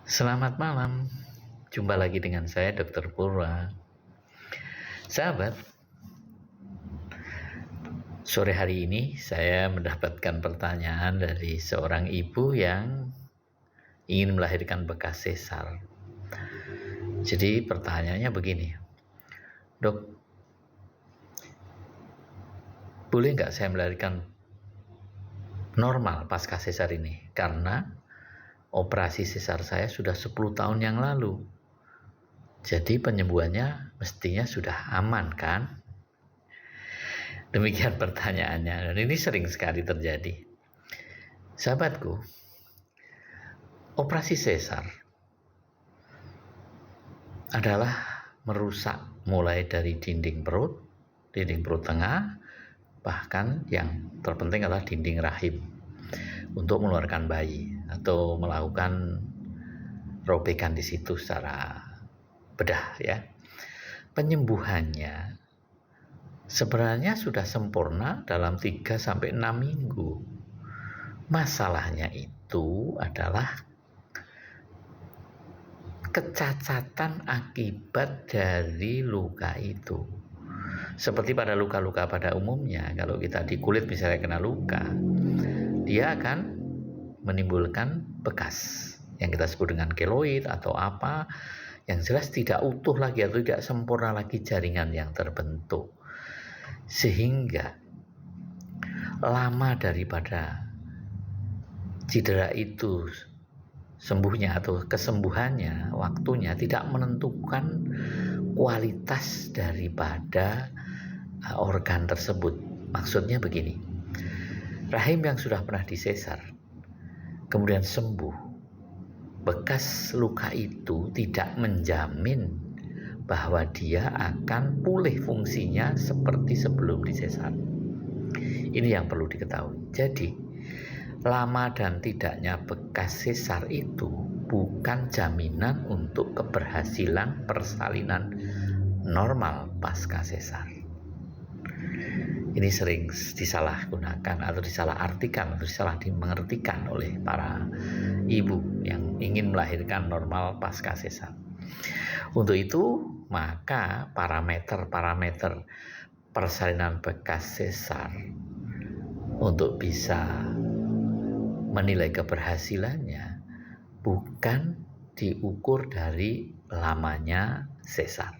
Selamat malam, jumpa lagi dengan saya Dr. Purwa. Sahabat, sore hari ini saya mendapatkan pertanyaan dari seorang ibu yang ingin melahirkan bekas sesar. Jadi pertanyaannya begini, Dok, boleh nggak saya melahirkan normal pasca sesar ini? Karena operasi sesar saya sudah 10 tahun yang lalu. Jadi penyembuhannya mestinya sudah aman kan? Demikian pertanyaannya, dan ini sering sekali terjadi. Sahabatku, operasi sesar adalah merusak mulai dari dinding perut tengah, bahkan yang terpenting adalah dinding rahim untuk mengeluarkan bayi atau melakukan robekan di situ secara bedah ya. Penyembuhannya sebenarnya sudah sempurna dalam 3-6 minggu. Masalahnya itu adalah kecacatan akibat dari luka itu. Seperti pada luka-luka pada umumnya, kalau kita di kulit misalnya kena luka, dia akan menimbulkan bekas yang kita sebut dengan keloid atau apa, yang jelas tidak utuh lagi atau tidak sempurna lagi jaringan yang terbentuk, sehingga lama daripada cedera itu sembuhnya atau kesembuhannya, waktunya tidak menentukan kualitas daripada organ tersebut. Maksudnya begini, rahim yang sudah pernah disesar kemudian sembuh, bekas luka itu tidak menjamin bahwa dia akan pulih fungsinya seperti sebelum disesar. Ini yang perlu diketahui. Jadi lama dan tidaknya bekas sesar itu bukan jaminan untuk keberhasilan persalinan normal pasca sesar. Ini sering disalahgunakan atau disalahartikan atau disalah dimengertikan oleh para ibu yang ingin melahirkan normal pasca sesar. Untuk itu, maka parameter persalinan bekas sesar untuk bisa menilai keberhasilannya bukan diukur dari lamanya sesar,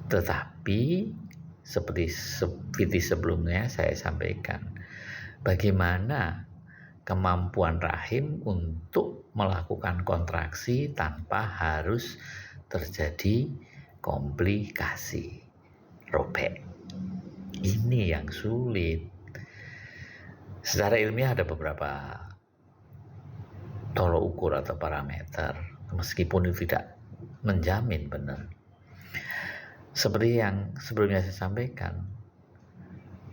tetapi seperti sebelumnya saya sampaikan, bagaimana kemampuan rahim untuk melakukan kontraksi tanpa harus terjadi komplikasi robek. Ini yang sulit. Secara ilmiah ada beberapa tolok ukur atau parameter, meskipun itu tidak menjamin benar. Seperti yang sebelumnya saya sampaikan,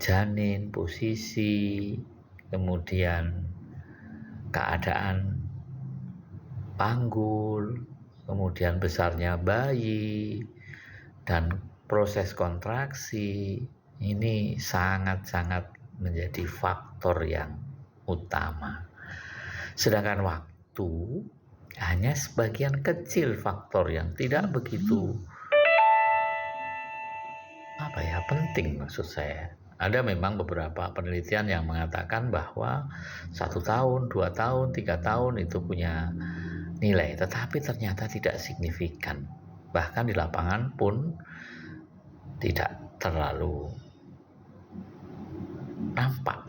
janin, posisi, kemudian keadaan panggul, kemudian besarnya bayi, dan proses kontraksi, ini sangat-sangat menjadi faktor yang utama. Sedangkan waktu hanya sebagian kecil faktor yang tidak begitu penting maksud saya. Ada memang beberapa penelitian yang mengatakan bahwa 1 tahun, 2 tahun, 3 tahun itu punya nilai, tetapi ternyata tidak signifikan. Bahkan di lapangan pun tidak terlalu nampak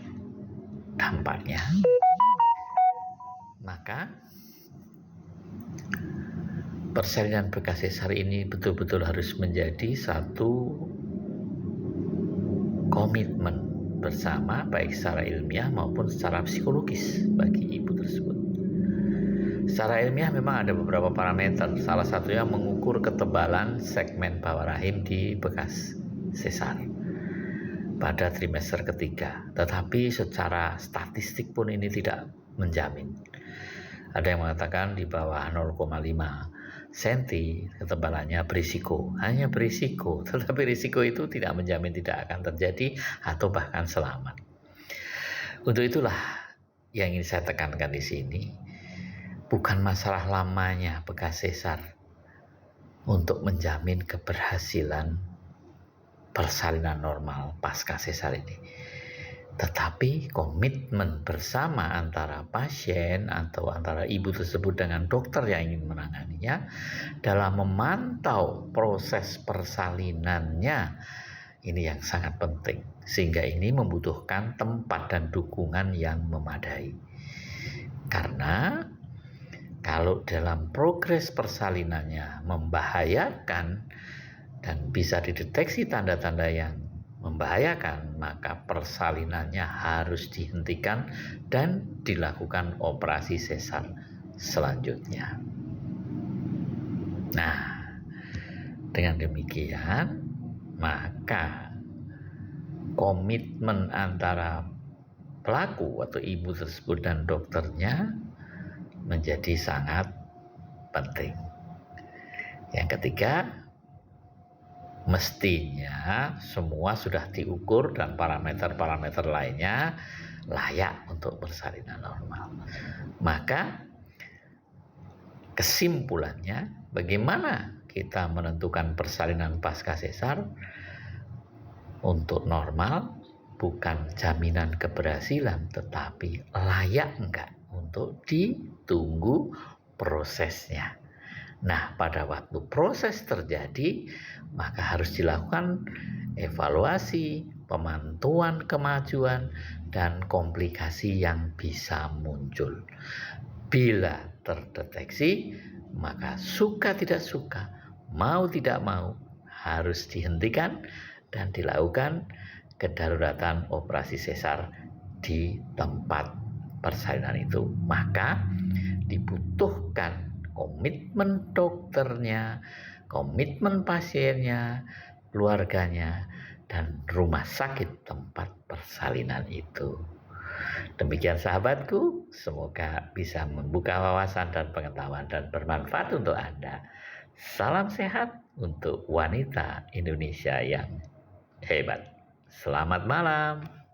dampaknya. Maka persalinan bekas sesar ini betul-betul harus menjadi satu komitmen bersama, baik secara ilmiah maupun secara psikologis bagi ibu tersebut. Secara ilmiah memang ada beberapa parameter, salah satunya mengukur ketebalan segmen bawah rahim di bekas sesar pada trimester ketiga, tetapi secara statistik pun ini tidak menjamin. Ada yang mengatakan di bawah 0,5 cm ketebalannya berisiko, hanya berisiko, tetapi risiko itu tidak menjamin tidak akan terjadi atau bahkan selamat. Untuk itulah yang ingin saya tekankan di sini, bukan masalah lamanya bekas sesar untuk menjamin keberhasilan persalinan normal pasca sesar ini, tetapi komitmen bersama antara pasien atau antara ibu tersebut dengan dokter yang ingin menanganinya dalam memantau proses persalinannya, ini yang sangat penting, sehingga ini membutuhkan tempat dan dukungan yang memadai. Karena kalau dalam progres persalinannya membahayakan dan bisa dideteksi tanda-tanda yang membahayakan, maka persalinannya harus dihentikan dan dilakukan operasi sesar selanjutnya. Nah, dengan demikian, maka komitmen antara pelaku atau ibu tersebut dan dokternya menjadi sangat penting. Yang ketiga, mestinya semua sudah diukur dan parameter-parameter lainnya layak untuk persalinan normal. Maka kesimpulannya, bagaimana kita menentukan persalinan pasca sesar untuk normal? Bukan jaminan keberhasilan, tetapi layak enggak untuk ditunggu prosesnya. Nah, pada waktu proses terjadi, maka harus dilakukan evaluasi, pemantauan kemajuan, dan komplikasi yang bisa muncul. Bila terdeteksi, maka suka tidak suka, mau tidak mau, harus dihentikan dan dilakukan kedaruratan operasi sesar di tempat persalinan itu. Maka dibutuhkan komitmen dokternya, komitmen pasiennya, keluarganya, dan rumah sakit tempat persalinan itu. Demikian sahabatku, semoga bisa membuka wawasan dan pengetahuan dan bermanfaat untuk Anda. Salam sehat untuk wanita Indonesia yang hebat. Selamat malam.